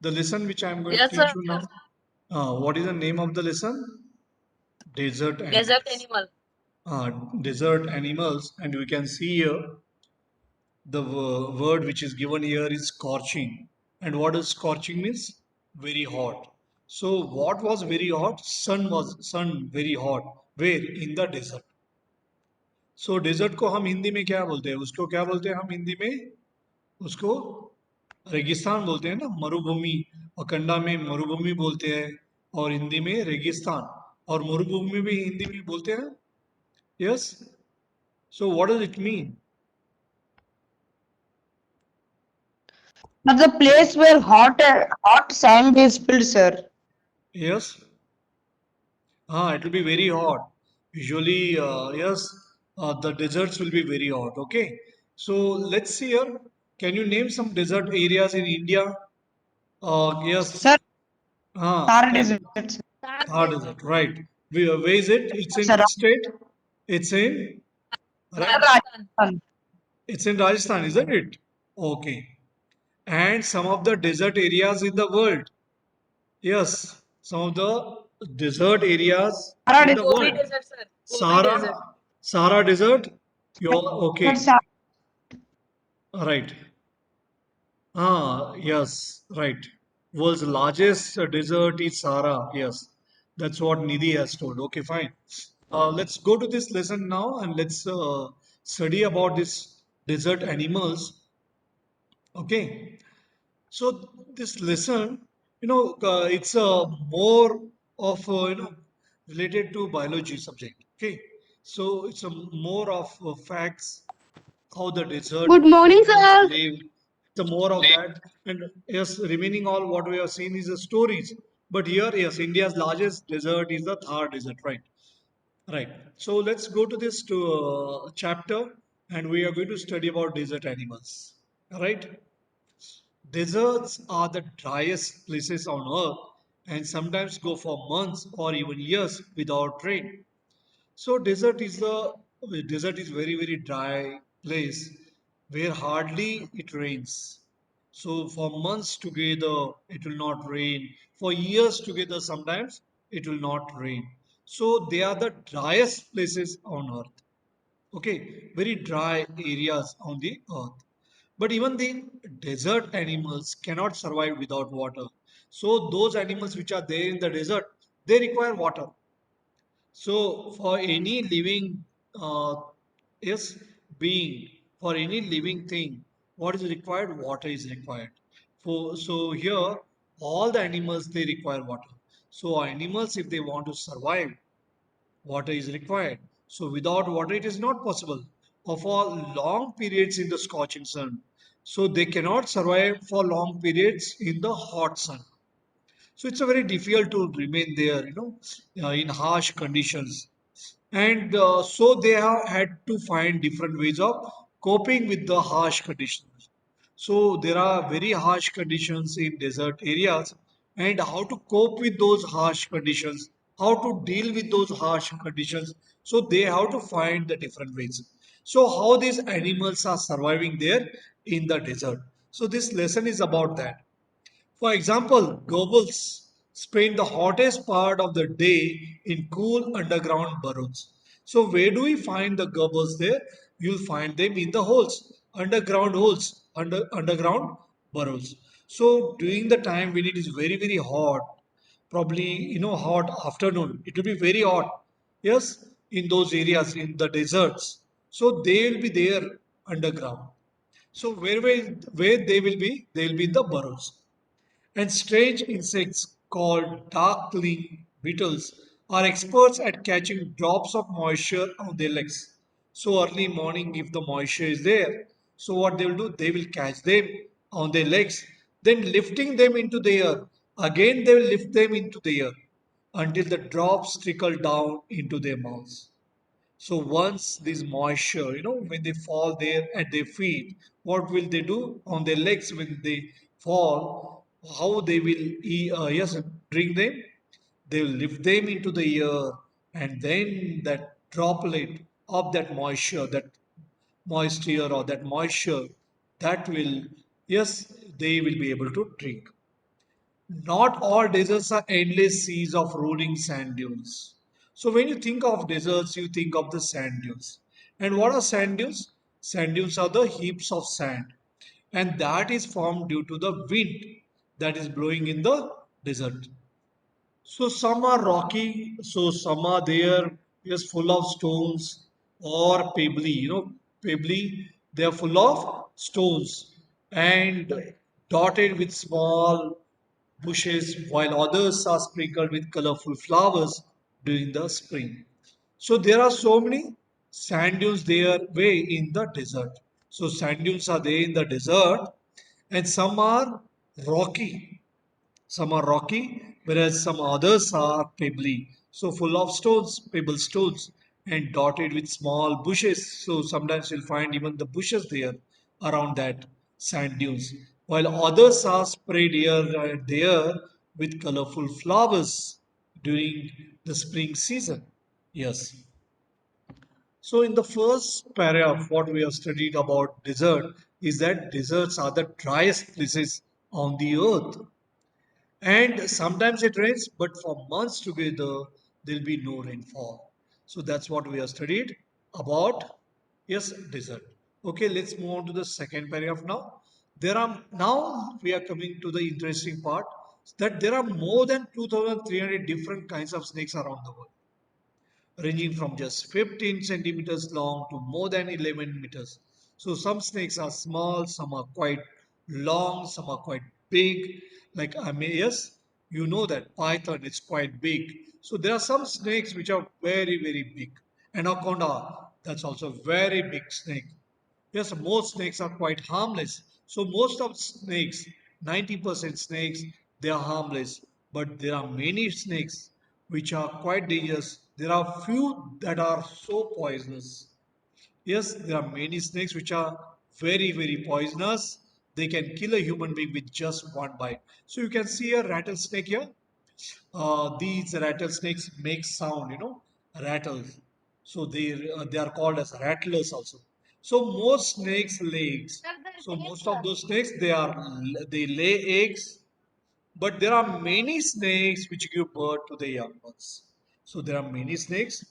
The lesson which I am going to Yes, teach sir. you now. What is the name of the lesson? Desert Desert animals. animal. Uh, Desert animals, and we can see here the word which is given here is scorching. And what does scorching means? Very hot. So what was very hot? Sun very hot. Where? In the desert. So desert को हम हिंदी में क्या बोलते हैं? उसको क्या बोलते हैं हम हिंदी में? उसको रेगिस्तान बोलते हैं ना, मरुभूमि। और कन्नड़ा में मरुभूमि बोलते हैं, और हिंदी में रेगिस्तान। और मरुभूमि भी हिंदी में बोलते हैं। Yes. So what does it mean? But the place where hot sand is filled, sir. Yes. हाँ, it will be very hot. Usually, yes, the deserts will be very hot. Okay. So let's see here. Can you name some desert areas in India? Yes. Sir, Thar Can. desert, sir. Thar Thar desert. Desert, right. Where is it? It's in Sir, which state? It's in, right? Rajasthan. Rajasthan. It's in Rajasthan, isn't it? Okay. And some of the desert areas in the world. Yes, some of the desert areas Thar in the Gobi world. desert, sir. Gobi Sahara, desert. Sahara Desert. You're okay. desert, Right. Ah, yes, right. World's largest desert is Sahara. Yes, that's what Nidhi has told. Okay, fine. Let's go to this lesson now and let's study about this desert animals. Okay. So this lesson, it's more of related to biology subject. Okay. So it's a more of facts how the desert Good morning, animals sir. live. The more of that, and yes, remaining all what we have seen is the stories. But here, yes, India's largest desert is the Thar Desert, right? Right. So let's go to this chapter, and we are going to study about desert animals. All right. Deserts are the driest places on earth, and sometimes go for months or even years without rain. So desert is very very dry place where hardly it rains. So for months together it will not rain. For years together sometimes it will not rain. So they are the driest places on earth. Okay, very dry areas on the earth. But even the desert animals cannot survive without water. So those animals which are there in the desert, they require water. So, for any living, yes, being, for any living thing, what is required? Water is required. So here, all the animals they require water. So animals, if they want to survive, water is required. So without water, it is not possible. Or for long periods in the scorching sun, so they cannot survive for long periods in the hot sun. So it's a very difficult to remain there, in harsh conditions. And so they have had to find different ways of coping with the harsh conditions. So there are very harsh conditions in desert areas, and how to cope with those harsh conditions, how to deal with those harsh conditions. So they have to find the different ways. So how these animals are surviving there in the desert. So this lesson is about that. For example, gobbles spend the hottest part of the day in cool underground burrows. So, where do we find the gobbles there? You'll find them in the holes, underground holes, underground burrows. So, during the time when it is very, very hot, probably, hot afternoon, it will be very hot. Yes, in those areas, in the deserts. So, they will be there underground. So, where they will be? They will be in the burrows. And strange insects called darkling beetles are experts at catching drops of moisture on their legs. So early morning, if the moisture is there, so what they will do, they will catch them on their legs, then lifting them into the air. Again, they will lift them into the air until the drops trickle down into their mouths. So once this moisture, when they fall there at their feet, what will they do on their legs when they fall? How they will, yes, drink them? They will lift them into the air, and then that droplet of that moisture or that moisture, that will, yes, they will be able to drink. Not all deserts are endless seas of rolling sand dunes. So when you think of deserts, you think of the sand dunes. And what are sand dunes? Sand dunes are the heaps of sand. And that is formed due to the wind that is blowing in the desert. So some are rocky, so some are there, just full of stones or pebbly, pebbly, they are full of stones and dotted with small bushes, while others are sprinkled with colorful flowers during the spring. So there are so many sand dunes there way in the desert. So sand dunes are there in the desert and some are rocky, some are rocky, whereas some others are pebbly. So full of stones, pebble stones, and dotted with small bushes. So sometimes you'll find even the bushes there around that sand dunes. While others are sprayed here and there with colorful flowers during the spring season. Yes. So in the first paragraph, what we have studied about desert is that deserts are the driest places on the earth, and sometimes it rains, but for months together, there'll be no rainfall. So that's what we have studied about, yes, desert. Okay, let's move on to the second paragraph now. Now we are coming to the interesting part, that there are more than 2,300 different kinds of snakes around the world, ranging from just 15 centimeters long to more than 11 meters. So some snakes are small, some are quite long, some are quite big. Like I mean, yes, you know that python is quite big. So there are some snakes which are very, very big. Anaconda, that's also very big snake. Yes, most snakes are quite harmless. So most of snakes, 90% snakes, they are harmless. But there are many snakes which are quite dangerous. There are few that are so poisonous. Yes, there are many snakes which are very, very poisonous. They can kill a human being with just one bite. So you can see a rattlesnake here. These rattlesnakes make sound, rattles. So they are called as rattlers also. So most snakes lay eggs. So most of those snakes they lay eggs, but there are many snakes which give birth to the young ones. So there are many snakes.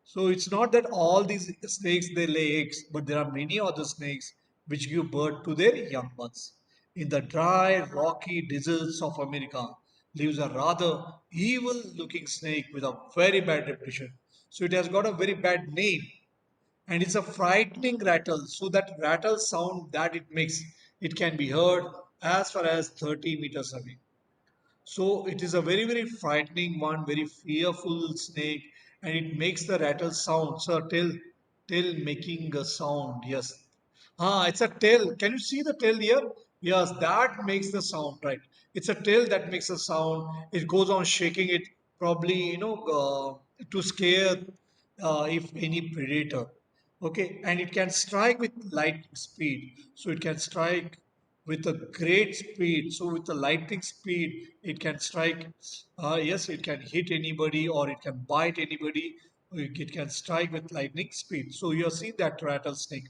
So it's not that all these snakes they lay eggs, but there are many other snakes which give birth to their young ones. In the dry, rocky deserts of America lives a rather evil looking snake with a very bad reputation. So it has got a very bad name, and it's a frightening rattle. So that rattle sound that it makes, it can be heard as far as 30 meters away. So it is a very, very frightening one, very fearful snake, and it makes the rattle sound. So tail making a sound. Yes. It's a tail. Can you see the tail here? Yes, that makes the sound, right? It's a tail that makes a sound. It goes on shaking it, probably, to scare if any predator. Okay, and it can strike with lightning speed. So it can strike with a great speed. So with the lightning speed, it can strike. Yes, it can hit anybody or it can bite anybody. It can strike with lightning speed. So you have seen that rattlesnake.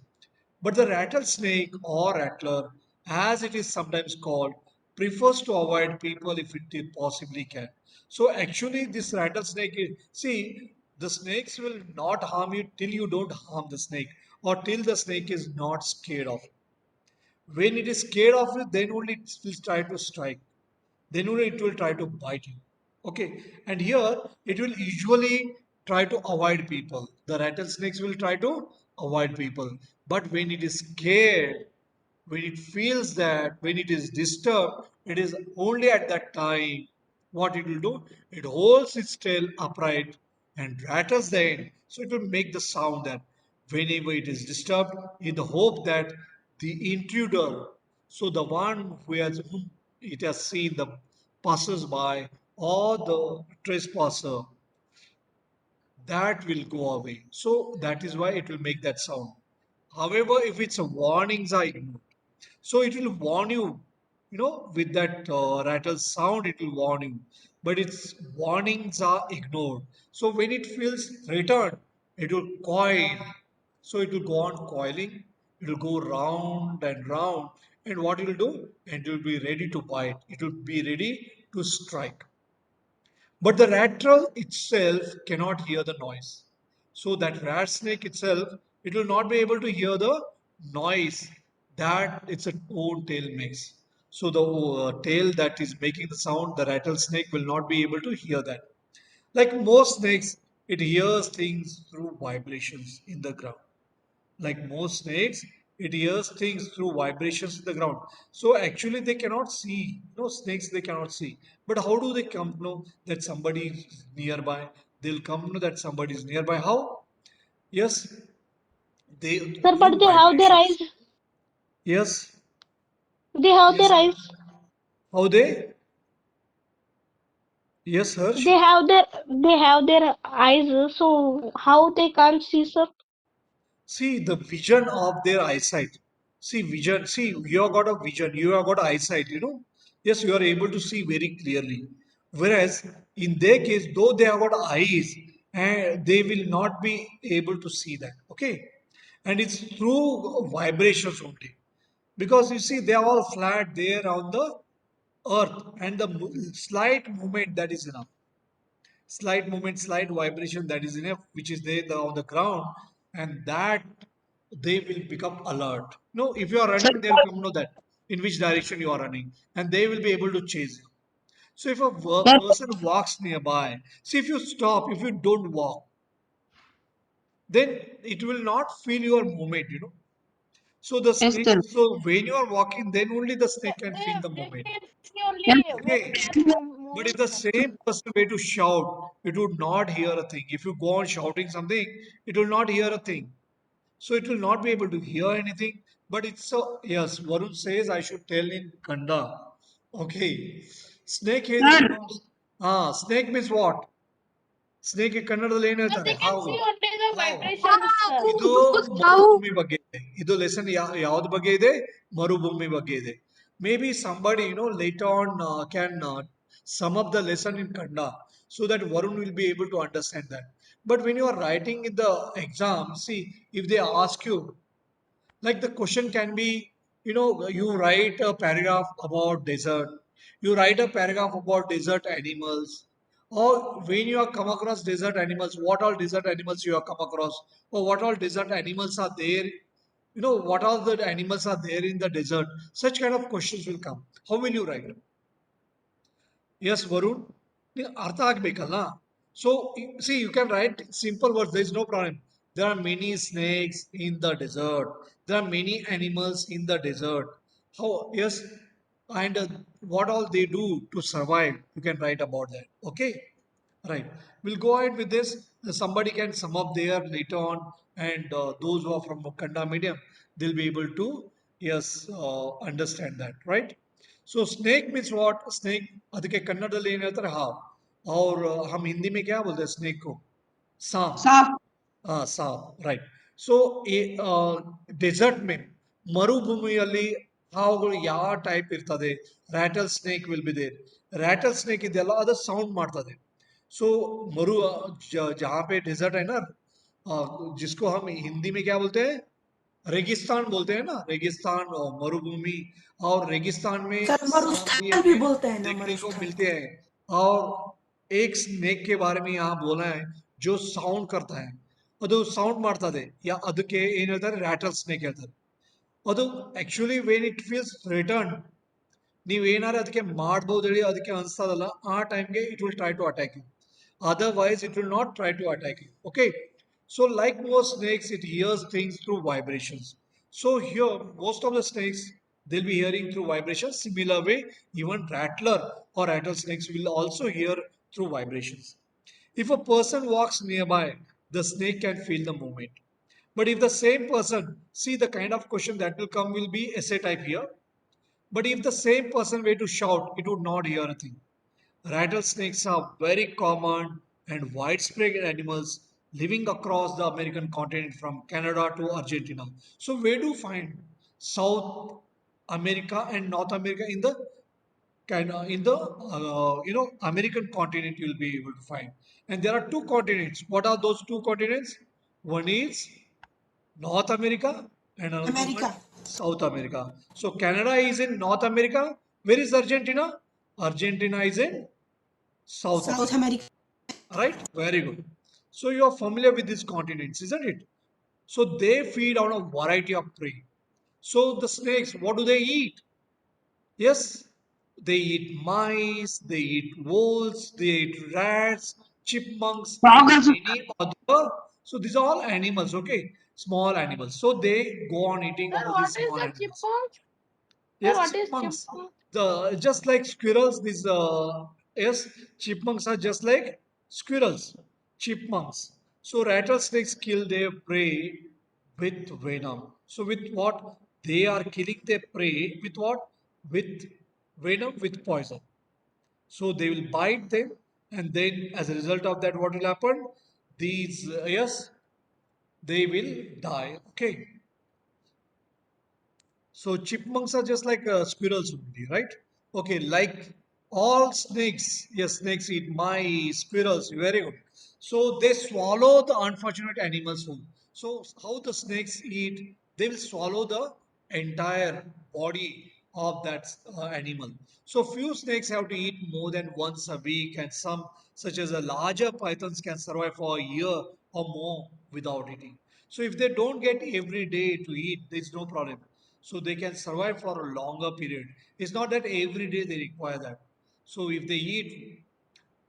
But the rattlesnake or rattler, as it is sometimes called, prefers to avoid people if it possibly can. So actually, this rattlesnake is, see, the snakes will not harm you till you don't harm the snake or till the snake is not scared of you. When it is scared of you, then only it will try to strike. Then only it will try to bite you. Okay, and here it will usually try to avoid people. The rattlesnakes will try to avoid people. But when it is scared, when it feels that, when it is disturbed, it is only at that time what it will do. It holds its tail upright and rattles the end. So it will make the sound that whenever it is disturbed, in the hope that the intruder, so the one whom it has seen, the passers by or the trespasser, that will go away. So that is why it will make that sound. However, if its warnings are ignored, so it will warn you, with that rattle sound, it will warn you. But its warnings are ignored. So when it feels threatened, it will coil. So it will go on coiling. It will go round and round. And what it will do? It will be ready to bite. It will be ready to strike. But the rat troll itself cannot hear the noise. So that rat snake itself, it will not be able to hear the noise that its own tail makes. So the tail that is making the sound, the rattlesnake will not be able to hear that. Like most snakes, it hears things through vibrations in the ground. Like most snakes, it hears things through vibrations in the ground. So actually, they cannot see. No snakes, they cannot see. But how do they come to know that somebody is nearby? They'll come to know that somebody is nearby. How? Yes, they Sir, through but they have their eyes. vibrations. Yes, They have yes. their eyes. How they? Yes, Harsh. They have their eyes. So how they can't see, sir? See the vision of their eyesight. See vision. See you have got a vision. You have got eyesight. Yes, you are able to see very clearly. Whereas in their case, though they have got eyes, and they will not be able to see that. Okay, and it's through vibrations only. Because you see, they are all flat there on the earth, and the slight movement that is enough. Slight movement, slight vibration that is enough, which is there on the ground, and that they will become alert. No, if you are Sir, running, they'll come know that in which direction you are running, and they will be able to chase you. So if a yes, person walks nearby, see if you stop, if you don't walk, then it will not feel your movement. So the yes, snake, sir. so when you are walking, then only the snake can feel the They movement. can see only Okay. when we are But if moving, the sir. same person were to shout, it would not hear a thing. If you go on shouting something, it will not hear a thing. So it will not be able to hear anything. But it's so, yes, Varun says I should tell in Kanda. Okay. Snake is, Sir, snake means what? Snake ಕನ್ನಡದಲ್ಲಿ ಏನ್ But ಹೇಳ್ತಾರೆ they can ಹಾವು see only the ಹಾವು vibrations, sir. ಇದು How? ಮರುಭೂಮಿ ಬಗ್ಗೆ ಇದೆ ಇದು ಲೆಸನ್ ಯಾವ್ದು ಬಗ್ಗೆ ಇದೆ ಮರುಭೂಮಿ ಬಗ್ಗೆ ಇದೆ may be somebody late on can sum up the lesson in Kannada so that Varun will be able to understand that. But when you are writing in the exam, see, if they ask you, like the question can be, you write a paragraph about desert, you write a paragraph about desert animals, or when you have come across desert animals, what all desert animals you have come across, or what all desert animals are there, what all the animals are there in the desert. Such kind of questions will come. How will you write? Yes, Varun. ಅರ್ಥ ಆಗ್ಬೇಕಲ್ಲ so see you can write simple words there is no problem. There are many snakes in the desert. There are many animals in the desert. How? Yes, and what all they do to survive, you can write about that. Okay, right. We'll go ahead with this. Somebody can sum up there later on, and those who are from Kanda medium, they'll be able to, yes, understand that, right? So snake means what snake ಅದಕ್ಕೆ ಕನ್ನಡದಲ್ಲಿ ಏನು ಹೇಳ್ತಾರೆ ಹಾವು और हम हिंदी में क्या बोलते हैं स्नेक को सांप Sir, हाँ सांप राइट सो ಡೆಸರ್ಟ್ में ಮರುಭೂಮಿಯಲ್ಲಿ ಹಾವುಗಳು ಯಾವ ಟೈಪ್ ಇರ್ತದೆ rattle snake will be there rattle snake ಇದೆಯಲ್ಲ ಅದು ಸೌಂಡ್ ಮಾಡ್ತದೆ सो मरु जहाँ पे डेजर्ट है ना जिसको हम हिंदी में क्या बोलते हैं रेगिस्तान बोलते हैं ना रेगिस्तान और मरुभूमि और रेगिस्तान में सर सांप भी मरुस्थल भी हमें बोलते हैं ना देखने को मरुस्थल मिलते हैं और एक स्नेक के बारे में यहाँ बोला है जो साउंड करता है ಅದು ಸೌಂಡ್ ಮಾಡ್ತದೆ ಅದಕ್ಕೆ ಏನ್ ಹೇಳ್ತಾರೆ ರ್ಯಾಟಲ್ ಸ್ನೇಕ್ ಹೇಳ್ತಾರೆ ಅದು actually when it feels return ನೀವು ಏನಾರು ಅದಕ್ಕೆ ಮಾಡ್ಬೋದು ಹೇಳಿ ಅದಕ್ಕೆ ಅನ್ಸ್ತದಲ್ಲ ಆ ಟೈಮ್ಗೆ it will try to attack you otherwise it will not try to attack you. Okay, so like most snakes it hears things through vibrations. So here most of the snakes they'll be hearing through vibrations. Similar way even rattler or rattlesnakes will also hear through vibrations. If a person walks nearby, the snake can feel the movement. But if the same person, see the kind of question that will come will be essay type here. But if the same person were to shout, it would not hear a thing. Rattlesnakes are very common and widespread animals living across the American continent from Canada to Argentina. So where do you find South America and North America in the American continent you will be able to find. And there are two continents. What are those two continents? One is North America and another one America South America. So Canada is in North America. Where is Argentina? Argentina is in South South America. America. Right? Very good. So you are familiar with these continents, isn't it? So they feed on a variety of prey. So the snakes, what do they eat? Yes, they eat mice, they eat wolves, they eat rats, chipmunks, Frog and also. many other. So these are all animals, okay? Small animals. So they go on eating Sir, all these what is small the animals. chipmunk? Sir, Yes, what is chipmunks. chipmunk? The just like squirrels, these yes, chipmunks are just like squirrels, chipmunks. So rattlesnakes kill their prey with venom. So with what? They are killing their prey with what? With venom, with poison. So they will bite them, and then as a result of that, what will happen? These yes, they will die. Okay. So chipmunks are just like squirrels only, right? Okay, like all snakes. Yes, snakes eat mice, squirrels. Very good. So they swallow the unfortunate animals whole. So how the snakes eat? They will swallow the entire body of that animal. So few snakes have to eat more than once a week, and some, such as a larger pythons, can survive for a year or more without eating. So if they don't get every day to eat, there is no problem, so they can survive for a longer period. It's not that every day they require that. So if they eat,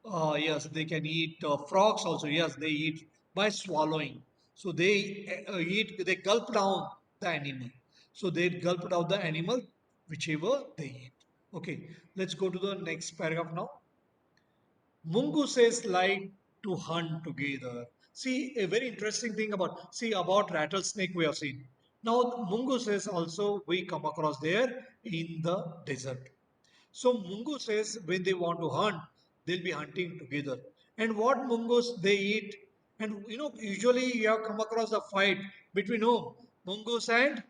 yes, they can eat frogs also. Yes, they eat by swallowing. So they eat, they gulp down the animal. So they gulp down the animal, whichever they eat. Okay, let's go to the next paragraph now. Mongooses like to hunt together. See, a very interesting thing about rattlesnake we have seen. Now, mongooses also we come across there in the desert. So mongooses, when they want to hunt, they'll be hunting together. And what mongoose they eat? And usually you have come across a fight between whom? Mongoose and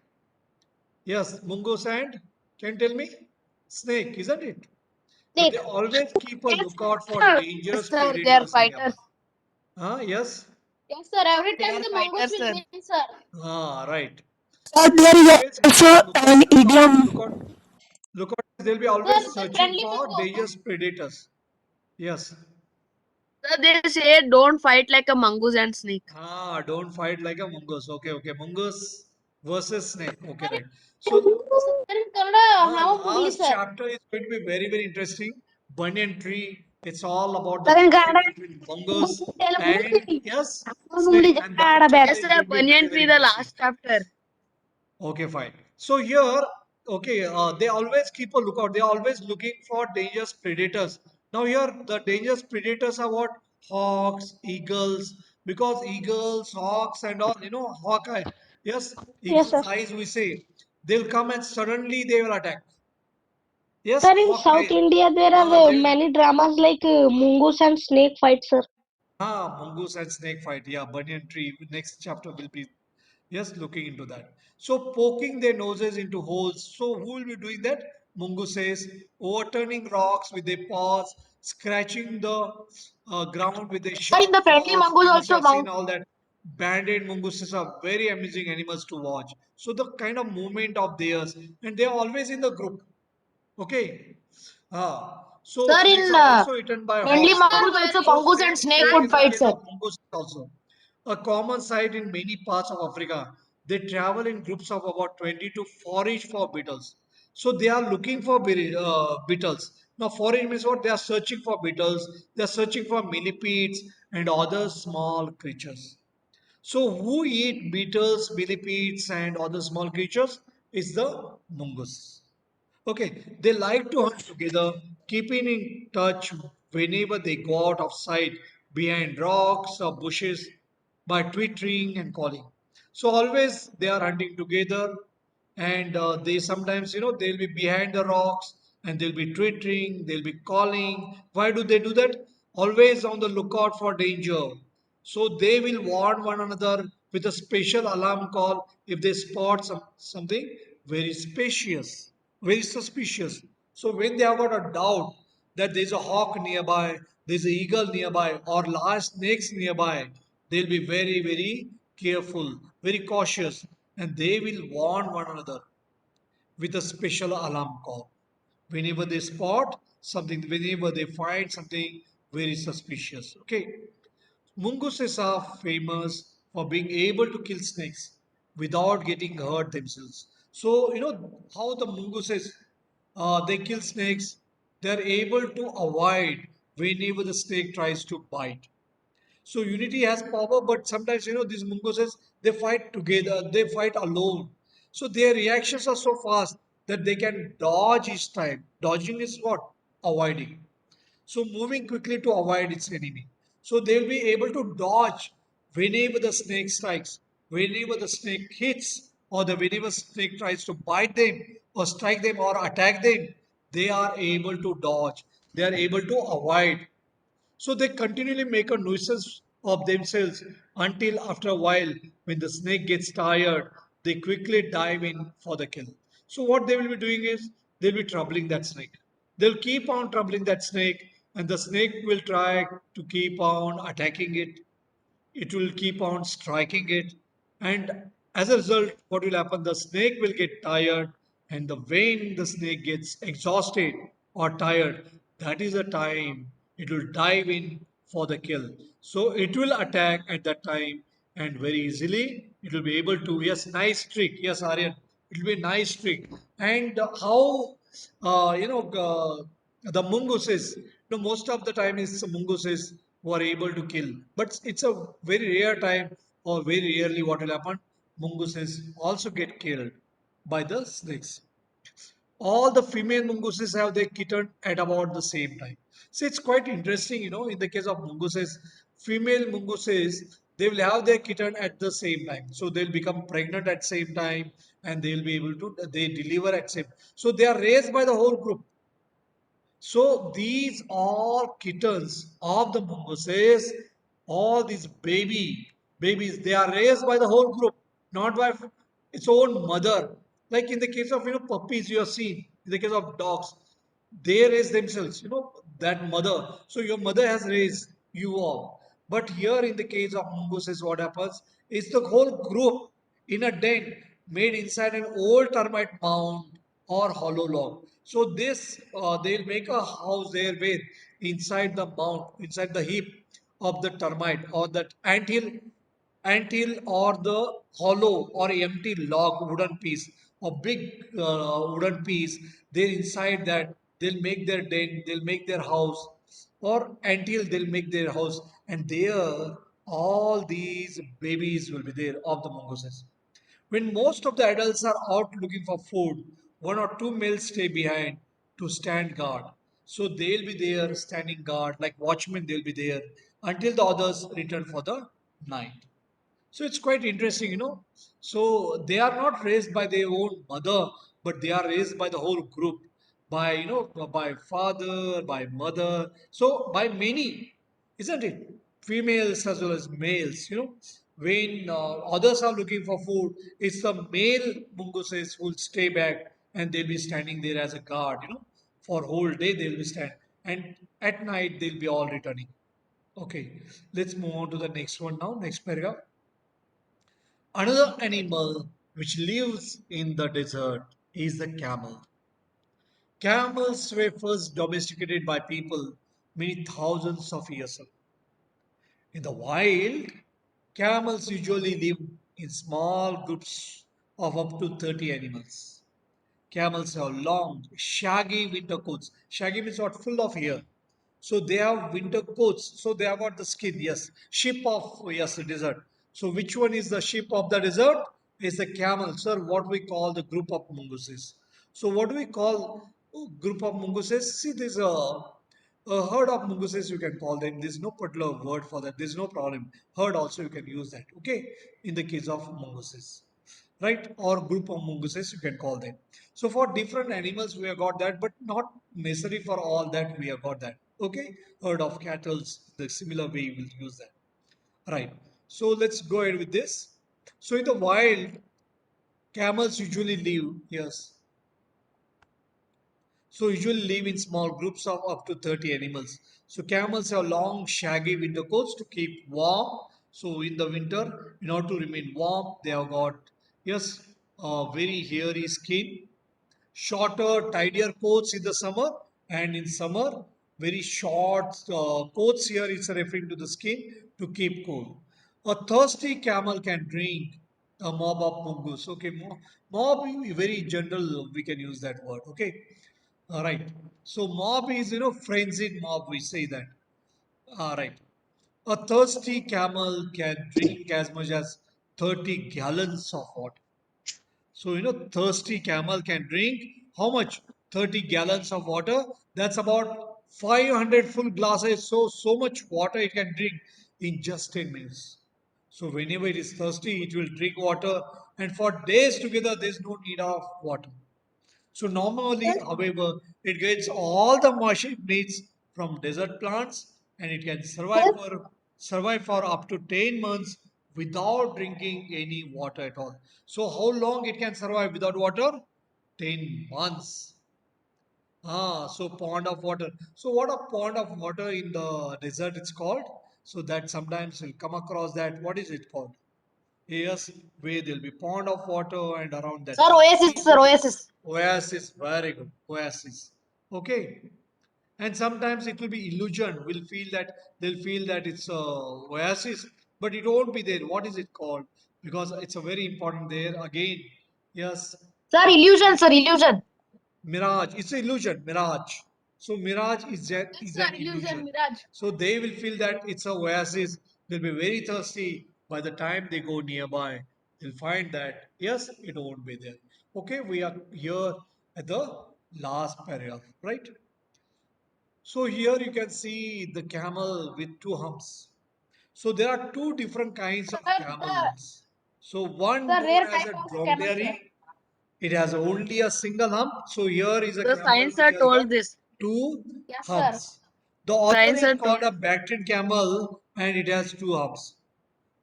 yes, mongoose and can you tell me? Snake, isn't it? But they Snake. always keep a Yes, lookout for sir. Yes, dangerous sir. They are predators nearby. fighters. Yes. Yes, sir. Every They time are the mongoose fighters, will sir. win, sir. Right. Sir, They there is always keep a also lookout. an idiom. Lookout. They'll be Sir, always the searching friendly for mongoose. dangerous predators. Yes. Sir, they say don't fight like a mongoose and snake. Don't fight like a mongoose. Okay, okay. Mongoose versus snake. Okay, Sir, right. So, in Kannada, how only, last sir. chapter is going to be very, very interesting. Banyan tree. It's all about the Sir, in fight Kannada, between mongoose and Telugu, yes, only snake. And Japa that ఆడಬೇಕು. chapter Yes, is sir. going to be very, Banyan very tree, the interesting. last chapter. Okay, fine. So here, okay, they always keep a lookout. They are always looking for dangerous predators. Now here, the dangerous predators are what? Hawks, eagles, because eagles, hawks, and all, hawkeye. Yes, Yes, eagle's sir. eyes, we say. They'll come and suddenly they will attack. Yes, Sir, in hawkeye. South India, there are They'll many dramas like Mongoose and Snake fight, sir. mongoose and snake fight. Yeah, banyan tree. Next chapter will be yes, looking into that. So poking their noses into holes. So who will be doing that? Mongooses overturning rocks with their paws, scratching the ground with their Sir, in sharp the friendly claws. mongoose You must also have seen mount. all that. Banded mongooses are very amusing animals to watch. So the kind of movement of theirs, and they are always in the group. Okay. So Sir, snakes in are also eaten by friendly hawks, right? mongoose also So mongoose same and snake same would is the fight, case sir. of mongoose also. A common sight in many parts of Africa. They travel in groups of about 20 to forage for beetles. So they are looking for beetles. Now forage means what? They are searching for beetles. They are searching for millipedes and other small creatures. So who eat beetles, millipedes, and other small creatures is the mongoose. Okay, they like to hunt together, keeping in touch whenever they go out of sight behind rocks or bushes by twittering and calling. So always they are hunting together, and they sometimes they'll be behind the rocks and they'll be twittering, they'll be calling. Why do they do that? Always on the lookout for danger. So they will warn one another with a special alarm call if they spot something very spacious, very suspicious. So when they have got a doubt that there's a hawk nearby, there's an eagle nearby, or large snakes nearby, they'll be very, very careful, very cautious, and they will warn one another with a special alarm call. Whenever they spot something, whenever they find something very suspicious. Okay. Mongooses are famous for being able to kill snakes without getting hurt themselves. So, you know how the mongooses they kill snakes, they're able to avoid whenever the snake tries to bite. So unity has power, but sometimes these mongooses they fight together, they fight alone. So their reactions are so fast that they can dodge each time. Dodging is what? Avoiding. So moving quickly to avoid its enemy. So they'll be able to dodge whenever the snake strikes, whenever the snake hits, or the whenever snake tries to bite them, or strike them, or attack them. They are able to dodge. They are able to avoid. So they continually make a nuisance of themselves until after a while, when the snake gets tired, they quickly dive in for the kill. So what they will be doing is they'll be troubling that snake. They'll keep on troubling that snake, and the snake will try to keep on attacking it, it will keep on striking it, and as a result what will happen, the snake will get tired, and the when the snake gets exhausted or tired, that is the time it will dive in for the kill. So it will attack at that time, and very easily it will be able to, yes, nice trick, yes, Aryan, it will be a nice trick. And how the mongooses, most of the time is mongooses who are able to kill, but it's a very rare time, or very rarely what will happen, mongooses also get killed by the snakes. All the female mongooses have their kitten at about the same time. So it's quite interesting, in the case of mongooses, female mongooses, they will have their kitten at the same time. So they'll become pregnant at same time, and they'll be able to, they deliver at same. So they are raised by the whole group. So these all kittens of the mongooses, all these babies, they are raised by the whole group, not by its own mother. Like in the case of puppies, you have seen. In the case of dogs, they raise themselves. That mother. So your mother has raised you all. But here in the case of mongooses, what happens is the whole group in a den made inside an old termite mound or hollow log. So this they'll make a house there with inside the mound, inside the heap of the termite or that anthill or the hollow or empty log wooden piece or big wooden piece. There inside that they'll make their den, they'll make their house, or until they'll make their house, and there all these babies will be there of the mongooses. When most of the adults are out looking for food, one or two males stay behind to stand guard. So they'll be there standing guard, like watchmen, they'll be there until the others return for the night. So it's quite interesting, So they are not raised by their own mother, but they are raised by the whole group, by by father, by mother, so by many, isn't it? Females as well as males, When others are looking for food, it's the male mongooses who will stay back, and they'll be standing there as a guard, For whole day they'll be stand, and at night they'll be all returning. Okay, let's move on to the next one now. Next paragraph. Another animal which lives in the desert is the camel. Camels were first domesticated by people many thousands of years ago. In the wild, camels usually live in small groups of up to 30 animals. Camels have long, shaggy winter coats. Shaggy means what? Full of hair. So they have winter coats. So they have got the skin. Yes, sheep of, yes, the desert. So which one is the sheep of the desert? Is the camel, sir. What we call the group of mongooses. So what do we call group of mongooses? See, there's a herd of mongooses. You can call them. There's no particular word for that. There's no problem. Herd also you can use that. Okay, in the case of mongooses, right? Or group of mongooses you can call them. So for different animals we have got that, but not necessary for all that we have got that. Okay, herd of cattle, the similar way we will use that, right? So let's go ahead with this. So in the wild, camels usually live, yes, so usually live in small groups of up to 30 animals. So camels have long shaggy winter coats to keep warm. So in the winter, in order to remain warm, they have got, yes, very hairy skin, shorter, tidier coats in the summer, And in summer, very short coats here is referring to the skin to keep cool. A thirsty camel can drink a mob of mongoose. Okay, mob, very general, we can use that word. Okay, all right. So mob is, frenzied mob, we say that. All right. A thirsty camel can drink as much as 30 gallons of water. So, thirsty camel can drink how much? 30 gallons of water. That's about 500 full glasses. So much water it can drink in just 10 minutes. So, whenever it is thirsty, it will drink water, and for days together, there's no need of water. So normally, Sir, however, it gets all the moisture it needs from desert plants, and it can sir, survive for up to 10 months without drinking any water at all. So how long it can survive without water? 10 months. So pond of water. So what a pond of water in the desert it's called? So that sometimes you'll come across that. What is it called? Yes, where there'll be pond of water and around that Sir, Oasis, trees sir, will be Oasis. oasis, very good. Oasis. Okay. And sometimes it will be illusion. They'll feel that it's a oasis, but it won't be there. What is it called? Because it's a very important there. Again, yes, Sir, illusion, sir, illusion. mirage. It's an illusion. Mirage. So mirage Yes, is sir, an illusion, illusion. Mirage. So they will feel that it's a oasis. They'll be very thirsty. By the time they go nearby, they'll find that yes, it won't be there. Okay, we are here at the last paragraph, right? So here you can see the camel with two humps. So there are two different kinds Sir, of camels. So one the known rare as type a of camel, sir. dromedary, it has only a single hump. So here is a The camel science which sir has got told this. two Yes, sir. humps. The other Science is sir called told. a Bactrian camel and it has two humps.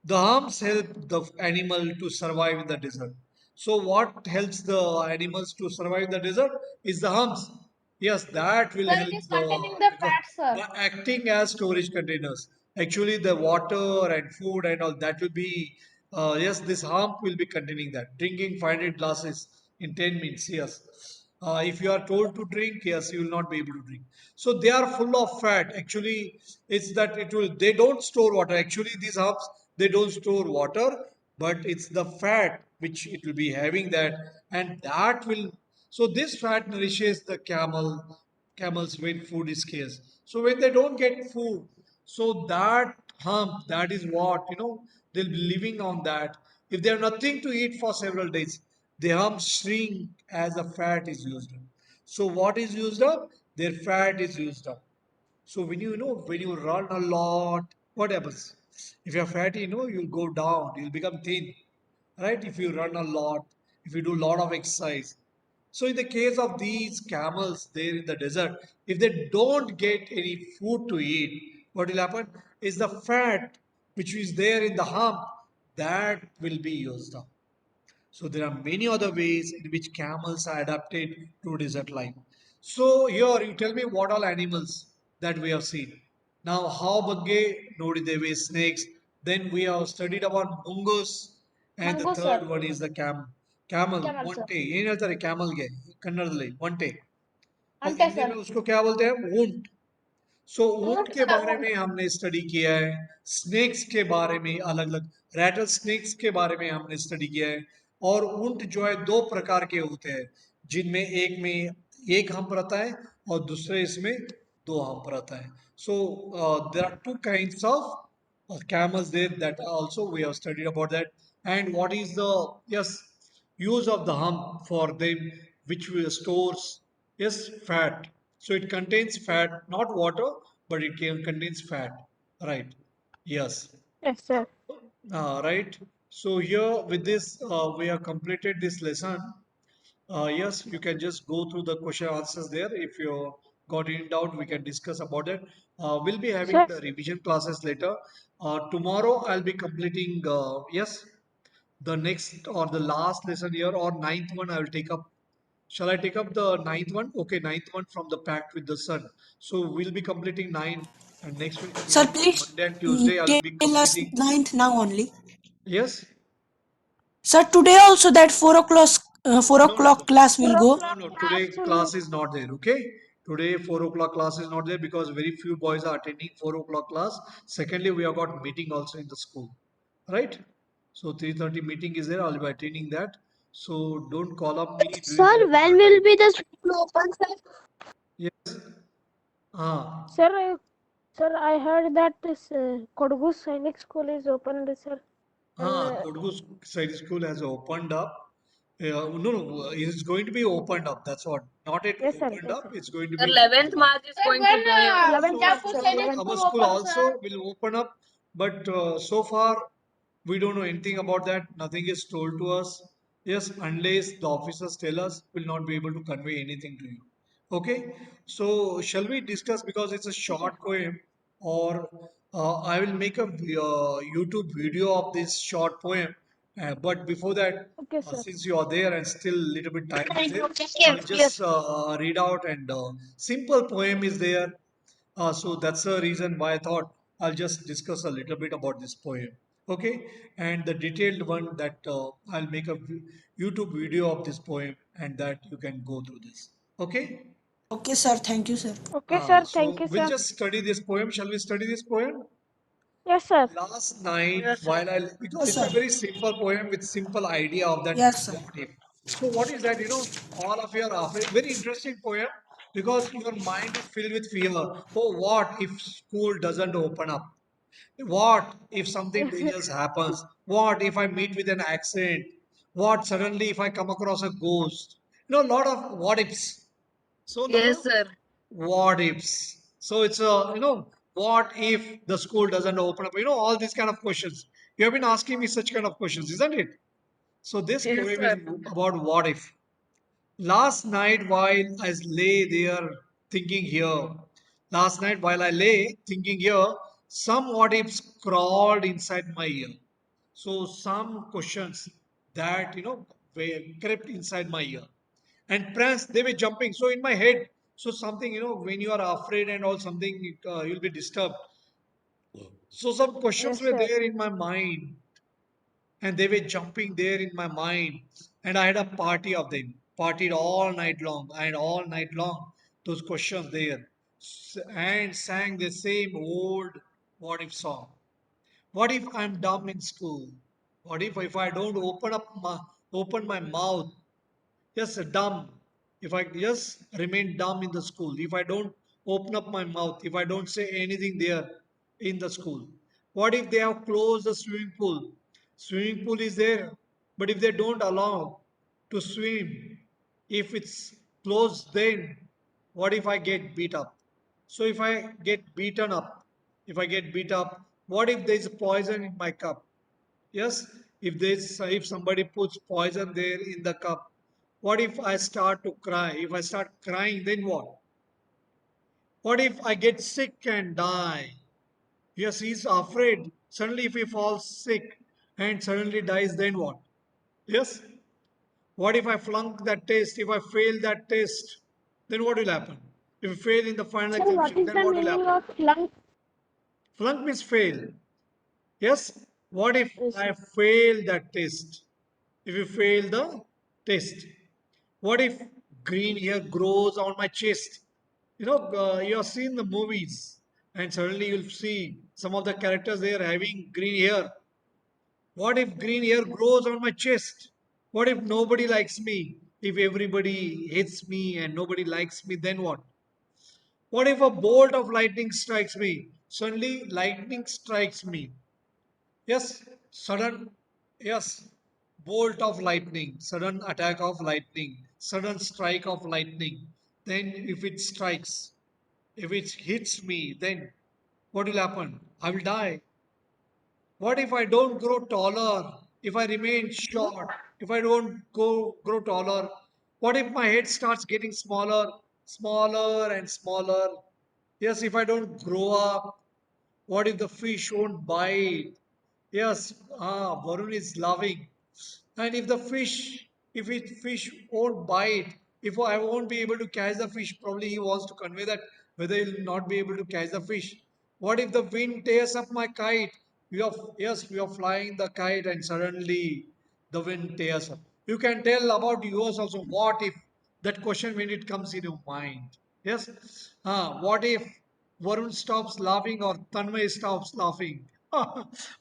The humps help the animal to survive in the desert. So, what helps the animals to survive the desert is the humps. Yes, that will Sir, it help is containing the the because fat, sir. by acting as storage containers. Actually, the water and food and all that will be yes, this hump will be containing that. Drinking 500 glasses in 10 minutes. Yes. If you are told to drink, yes, you will not be able to drink. So they are full of fat. Actually, it's that it will. They don't store water. Actually, these humps they don't store water, but it's the fat which it will be having that, and that will. So this fat nourishes the camels when food is scarce. So when they don't get food, so that hump, that is what they'll be living on that. If they have nothing to eat for several days, the hump shrink as the fat is used up. So what is used up? Their fat is used up. So when you run a lot, what happens? If you're fatty, you'll go down, you'll become thin, right? If you run a lot, if you do a lot of exercise. So in the case of these camels there in the desert, if they don't get any food to eat, what will happen is the fat which is there in the hump that will be used up. So there are many other ways in which camels are adapted to desert life. So here you tell me what all animals that we have seen. Now how ಬಗ್ಗೆ ನೋಡಿದ್ದೇವೆ snakes. Then we have studied about mongoose and the Mongoose, third sir. one is the camel. Camel, sir. ಒಂಟೆ ಏನ್ ಹೇಳ್ತಾರೆ ಕ್ಯಾಮಲ್ಗೆ ಕನ್ನಡದಲ್ಲಿ ಒಂಟೆ और Ante, Hindi में sir. उसको क्या बोलते हैं ऊंट सो ऊंट Oont, के sir, बारे oont. में हमने स्टडी किया है स्नेक्स के बारे में अलग अलग रैटल स्नेक्स के बारे में हमने स्टडी किया है और ऊंट जो है दो प्रकार के होते हैं जिनमें एक में एक हम्प रहता है और दूसरे इसमें दो हम्प रहता है so there are two kinds of camels there that also we have studied about that and what is the yes use of the hump for them which will stores yes fat so it contains fat not water but it contains fat right yes yes, sir. right so here with this we have completed this lesson yes, you can just go through the question answers there. If you got any doubt, we can discuss about it. We'll be having Sir, the revision classes later. Tomorrow, I'll be completing, yes, the next or the last lesson here or ninth one I will take up. Shall I take up the ninth one? Okay, ninth one from the Pact with the Sun. So we'll be completing nine, and next week Sir, again, please Monday and Tuesday, I'll be tell us completing. ninth now only. Yes? Sir, today also that 4 o'clock No, no, no. class will 4 go. No, o'clock no. class Today will. class is not there. Okay? Today 4 o'clock class is not there because very few boys are attending 4 o'clock class. Secondly, we have got meeting also in the school, right? So 3:30 meeting is there. I'll be attending that. So don't call up me during Sir, that when will time. be the school open, sir? Yes. Ah. Sir, I heard that this Kodagu Sainik School is opened, sir. And Kodgu Side School has opened up. No, it's going to be opened up. That's what. Not yet yes, sir, opened yes, up. sir. It's going to Sir, be 11th opened up. March is going to be. 11th So, March, so sir. our 11th. school also will open up, but so far we don't know anything about that. Nothing is told to us. Yes, unless the officers tell us, we'll not be able to convey anything to you. Okay, so shall we discuss because it's a Yes, sir. short poem, or I will make a YouTube video of this short poem. But before that, Okay, sir. since you are there and still a little bit time is there, I'll Yes, just yes. read out and simple poem is there. So that's the reason why I thought I'll just discuss a little bit about this poem. Okay, and the detailed one that I'll make a YouTube video of this poem and that you can go through this. Okay, Okay, sir. Thank you, sir. Okay, sir. Thank so you, we'll sir. just study this poem. Shall we study this poem? Yes, sir. Last night, Yes, sir. while I, because Yes, it's a sir. very simple poem with simple idea of that Yes, sir. what if. So what is that? All of you are afraid. Very interesting poem because your mind is filled with fear. Oh, what if school doesn't open up? What if something Yes, sir. dangerous happens? What if I meet with an accident? What suddenly if I come across a ghost? A lot of what ifs. So, lot Yes, of sir. what ifs. So it's what if the school doesn't open up? All these kind of questions. You have been asking me such kind of questions, isn't it? So this Yes, poem is sir. about what if. Last night while I lay there thinking here, last night while I lay thinking here, some what ifs crawled inside my ear. So some questions that were crept inside my ear. And prance, they were jumping. So in my head, so something, when you are afraid and all something, you'll be disturbed. So some questions Yes, were sir. there in my mind and they were jumping there in my mind. And I had a party of them, partied all night long, and all night long, those questions there, and sang the same old what if song. What if I'm dumb in school? What if I don't open my mouth? Yes, dumb. If I just remain dumb in the school, if I don't open up my mouth, if I don't say anything there in the school, what if they have closed the swimming pool? Swimming pool is there, but if they don't allow to swim, if it's closed, then what if I get beat up? So if I get beaten up, if I get beat up, what if there's poison in my cup? Yes, if somebody puts poison there in the cup, what if I start to cry? If I start crying, then what? What if I get sick and die? Yes, he's afraid. Suddenly, if he falls sick and suddenly dies, then what? Yes. What if I flunk that test? If I fail that test, then what will happen? If I fail in the final Sir, what examination, is then the what will meaning happen? of flunk? Flunk means fail. Yes. What if Yes, I sir. fail that test? If you fail the test, what if green hair grows on my chest? You have seen the movies, and suddenly you'll see some of the characters there having green hair. What if green hair grows on my chest? What if nobody likes me? If everybody hates me and nobody likes me, then what? What if a bolt of lightning strikes me? Suddenly, lightning strikes me. Yes, sudden, yes, bolt of lightning, sudden attack of lightning, sudden strike of lightning. Then, if it strikes, if it hits me, then what will happen? I will die. What if I don't grow taller? If I remain short? If I don't grow taller? What if my head starts getting smaller, smaller and smaller? Yes, if I don't grow up, what if the fish won't bite? Yes, Varun is loving. And if the fish won't bite, if I won't be able to catch the fish, probably he wants to convey that whether he'll not be able to catch the fish. What if the wind tears up my kite? We are flying the kite and suddenly the wind tears up. You can tell about yours also. What if that question when it comes in your mind? Yes. What if Varun stops laughing or Tanmay stops laughing?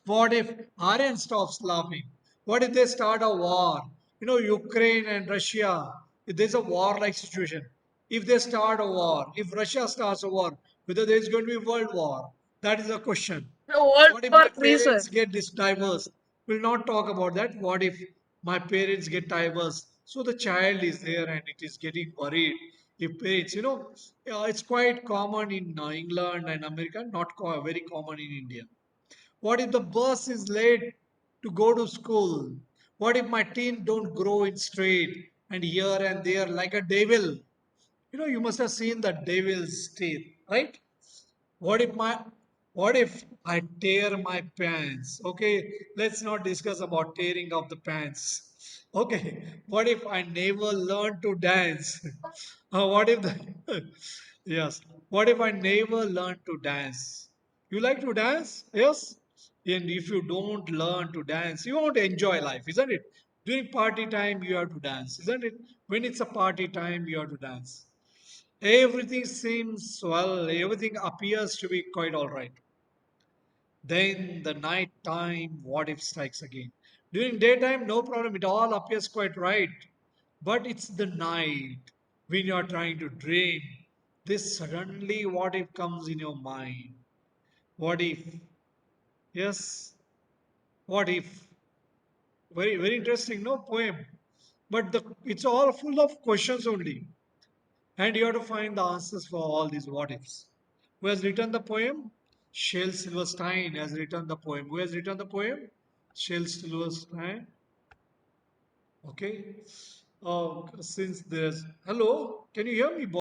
What if Aryan stops laughing? What if they start a war? You know, Ukraine and Russia, if there's a war-like situation. If they start a war, if Russia starts a war, whether there's going to be world war, that is a question. The World What if War my Three, sir. parents get divorced? We'll not talk about that. What if my parents get divorced? So the child is there and it is getting worried. If parents, it's quite common in England and America, not very common in India. What if the bus is late to go to school? What if my teen don't grow in straight and here and there like a devil? You must have seen the devil's teeth, right? What if my what if I tear my pants? Okay, let's not discuss about tearing of the pants. Okay, what if I never learn to dance? What if the yes? What if I never learn to dance? You like to dance? Yes. And if you don't learn to dance, you won't enjoy life, isn't it? During party time, you have to dance, isn't it? When it's a party time, you have to dance. Everything seems well, everything appears to be quite all right. Then the night time, what if strikes again? During daytime, no problem, it all appears quite right. But it's the night when you are trying to dream. This suddenly what if comes in your mind. What if? Yes, what if? Very, very interesting, no poem. But it's all full of questions only. And you have to find the answers for all these what ifs. Who has written the poem? Shel Silverstein has written the poem. Who has written the poem? Shel Silverstein. Okay. Since there's. Hello, can you hear me?